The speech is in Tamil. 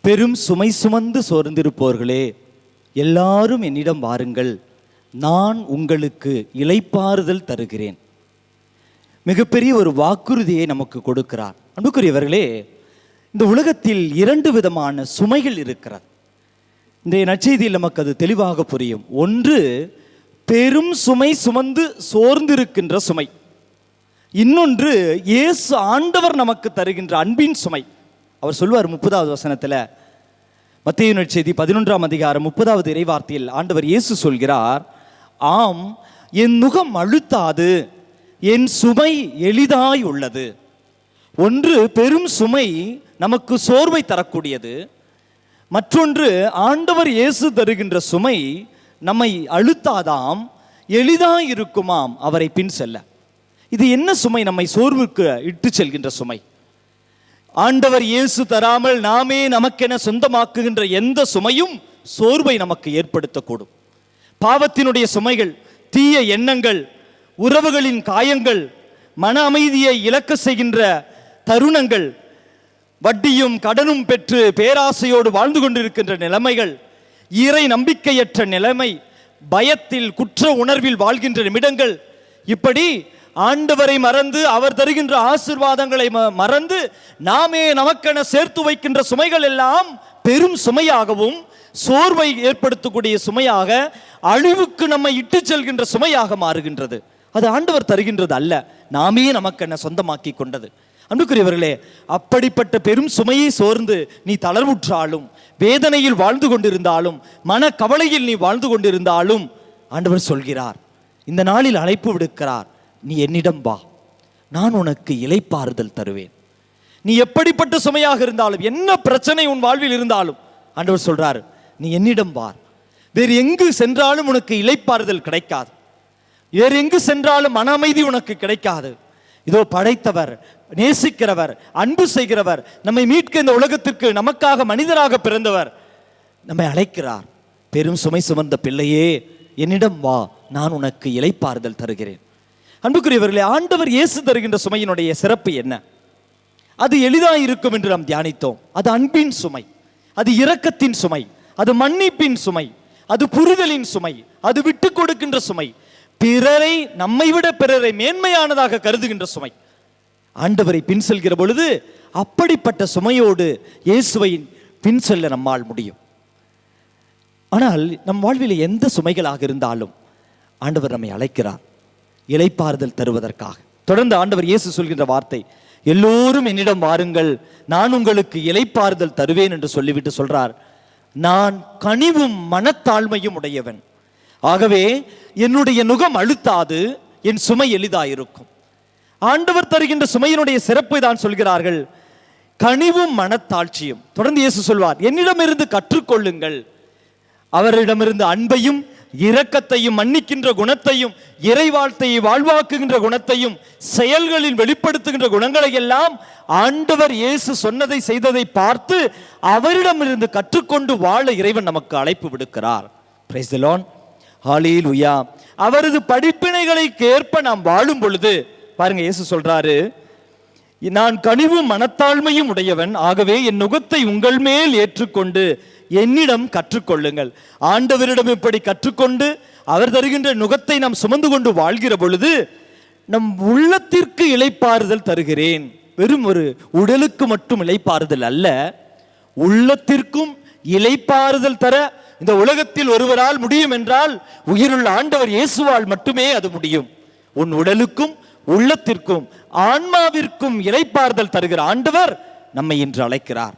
பெரும் சுமை சுமந்து சோர்ந்திருப்போர்களே, எல்லாரும் என்னிடம் வாருங்கள், நான் உங்களுக்கு இளைப்பாறுதல் தருகிறேன். மிகப்பெரிய ஒரு வாக்குறுதியை நமக்கு கொடுக்கிறார். அன்புக்குரியவர்களே, இந்த உலகத்தில் 2 விதமான சுமைகள் இருக்கிறது. இந்த நற்செய்தியில் நமக்கு அது தெளிவாக புரியும். ஒன்று, பெரும் சுமை சுமந்து சோர்ந்திருக்கின்ற சுமை. இன்னொன்று, இயேசு ஆண்டவர் நமக்கு தருகின்ற அன்பின் சுமை. அவர் சொல்வார் 30வது வசனத்தில், மத்தேயு நற்செய்தி 11ஆம் அதிகாரம் 30வது இறைவார்த்தையில் ஆண்டவர் இயேசு சொல்கிறார், ஆம், என் நுகம் அழுத்தாது, என் சுமை எளிதாய் உள்ளது. ஒன்று, பெரும் சுமை நமக்கு சோர்வை தரக்கூடியது. மற்றொன்று, ஆண்டவர் இயேசு தருகின்ற சுமை நம்மை அழுத்தாதாம், எளிதாய் இருக்குமாம் அவரை பின் செல்ல. இது என்ன சுமை? நம்மை சோர்வுக்கு இட்டு செல்கின்ற சுமை. ஆண்டவர் இயேசு தராமல் நாமே நமக்கென சொந்தமாக்குகின்ற எந்த சுமையும் சோர்வை நமக்கு ஏற்படுத்தக்கூடும். பாவத்தினுடைய சுமைகள், தீய எண்ணங்கள், உறவுகளின் காயங்கள், மன அமைதியை இழக்க செய்கின்ற தருணங்கள், வட்டியும் கடனும் பெற்று பேராசையோடு வாழ்ந்து கொண்டிருக்கின்ற நிலைமைகள், இறை நம்பிக்கையற்ற நிலைமை, பயத்தில் குற்ற உணர்வில் வாழ்கின்ற நிமிடங்கள், இப்படி ஆண்டவரை மறந்து அவர் தருகின்ற ஆசீர்வாதங்களை மறந்து நாமே நமக்கென சேர்த்து வைக்கின்ற சுமைகள் எல்லாம் பெரும் சுமையாகவும் சோர்வை ஏற்படுத்தக்கூடிய சுமையாக, அழிவுக்கு நம்மை இட்டு செல்கின்ற சுமையாக மாறுகின்றது. அது ஆண்டவர் தருகின்றது அல்ல, நாமே நமக்கென சொந்தமாக்கி கொண்டது. அன்புக்குரியவர்களே, அப்படிப்பட்ட பெரும் சுமையை சோர்ந்து நீ தளர்வுற்றாலும், வேதனையில் வாழ்ந்து கொண்டிருந்தாலும், மன கவலையில் நீ வாழ்ந்து கொண்டிருந்தாலும், ஆண்டவர் சொல்கிறார், இந்த நாளில் அழைப்பு விடுக்கிறார், நீ என்னிடம் வா, நான் உனக்கு இளைப்பாறுதல் தருவேன். நீ எப்படிப்பட்ட சுமையாக இருந்தாலும், என்ன பிரச்சனை உன் வாழ்வில் இருந்தாலும், ஆண்டவர் சொல்றார், நீ என்னிடம் வா. வேறு எங்கு சென்றாலும் உனக்கு இளைப்பாறுதல் கிடைக்காது, வேறு எங்கு சென்றாலும் மன அமைதி உனக்கு கிடைக்காது. இதோ படைத்தவர், நேசிக்கிறவர், அன்பு செய்கிறவர், நம்மை மீட்க இந்த உலகத்திற்கு நமக்காக மனிதராக பிறந்தவர் நம்மை அழைக்கிறார். பெரும் சுமை சுமந்த பிள்ளையே, என்னிடம் வா, நான் உனக்கு இளைப்பாறுதல் தருகிறேன். அன்புக்குரியவர்களே, ஆண்டவர் இயேசு தருகின்ற சுமையினுடைய சிறப்பு என்ன? அது எளிதாக இருக்கும் என்று நாம் தியானித்தோம். அது அன்பின் சுமை, அது இரக்கத்தின் சுமை, அது மன்னிப்பின் சுமை, அது புரிதலின் சுமை, அது விட்டு கொடுக்கின்ற சுமை, பிறரை, நம்மை விட பிறரை மேன்மையானதாக கருதுகின்ற சுமை. ஆண்டவரை பின் செல்கிற பொழுது அப்படிப்பட்ட சுமையோடு இயேசுவை பின் செல்ல நம்மால் முடியும். ஆனால் நம் வாழ்வில் எந்த சுமைகளாக இருந்தாலும் ஆண்டவர் நம்மை அழைக்கிறார் இளைப்பாறுதல் தருவதற்காக. தொடர்ந்து ஆண்டவர் இயேசு சொல்கின்ற வார்த்தை, எல்லோரும் என்னிடம் வாருங்கள், நான் உங்களுக்கு இளைப்பாறுதல் தருவேன் என்று சொல்லிவிட்டு சொல்றார், நான் கனிவும் மனத்தாழ்மையும் உடையவன், ஆகவே என்னுடைய நுகம் அழுத்தாது, என் சுமை எளிதாயிருக்கும். ஆண்டவர் தருகின்ற சுமையினுடைய சிறப்பை தான் சொல்கிறார்கள், கனிவும் மனத்தாழ்ச்சியும். தொடர்ந்து இயேசு சொல்வார், என்னிடமிருந்து கற்றுக்கொள்ளுங்கள், அவரிடமிருந்து அன்பையும் இரக்கத்தையும் மன்னிக்கின்ற குணத்தையும் இறைவாழ்த்தையை வாழ்வாக்குகின்ற குணத்தையும் செயல்களில் வெளிப்படுத்துகின்ற குணங்களை எல்லாம் ஆண்டவர் இயேசு சொன்னதை செய்ததை பார்த்து அவரிடமிருந்து கற்றுக்கொண்டு வாழ இறைவன் நமக்கு அழைப்பு விடுக்கிறார். பிரைஸ் தி லார்ட், ஹல்லேலூயா. அவரது படிப்பினைகளுக்கு ஏற்ப நாம் வாழும் பொழுது பாருங்க, இயேசு சொல்றாரு, நான் கனிவும் மனத்தாழ்மையும் உடையவன், ஆகவே என் நுகத்தை உங்கள் மேல் ஏற்றுக்கொண்டு என்னிடம் கற்றுக்கொள்ளுங்கள். ஆண்டவரிடம் இப்படி கற்றுக்கொண்டு அவர் தருகின்ற நுகத்தை நாம் சுமந்து கொண்டு வாழ்கிற பொழுது நம் உள்ளத்திற்கு இளைப்பாறுதல் தருகிறேன். வெறும் ஒரு உடலுக்கு மட்டும் இளைப்பாறுதல் அல்ல, உள்ளத்திற்கும் இளைப்பாறுதல் தர இந்த உலகத்தில் ஒருவரால் முடியும் என்றால் உயிருள்ள ஆண்டவர் இயேசுவால் மட்டுமே அது முடியும். உன் உடலுக்கும் உள்ளத்திற்கும் ஆன்மாவிற்கும் இளைப்பாறுதல் தருகிற ஆண்டவர் நம்மை இன்று அழைக்கிறார்.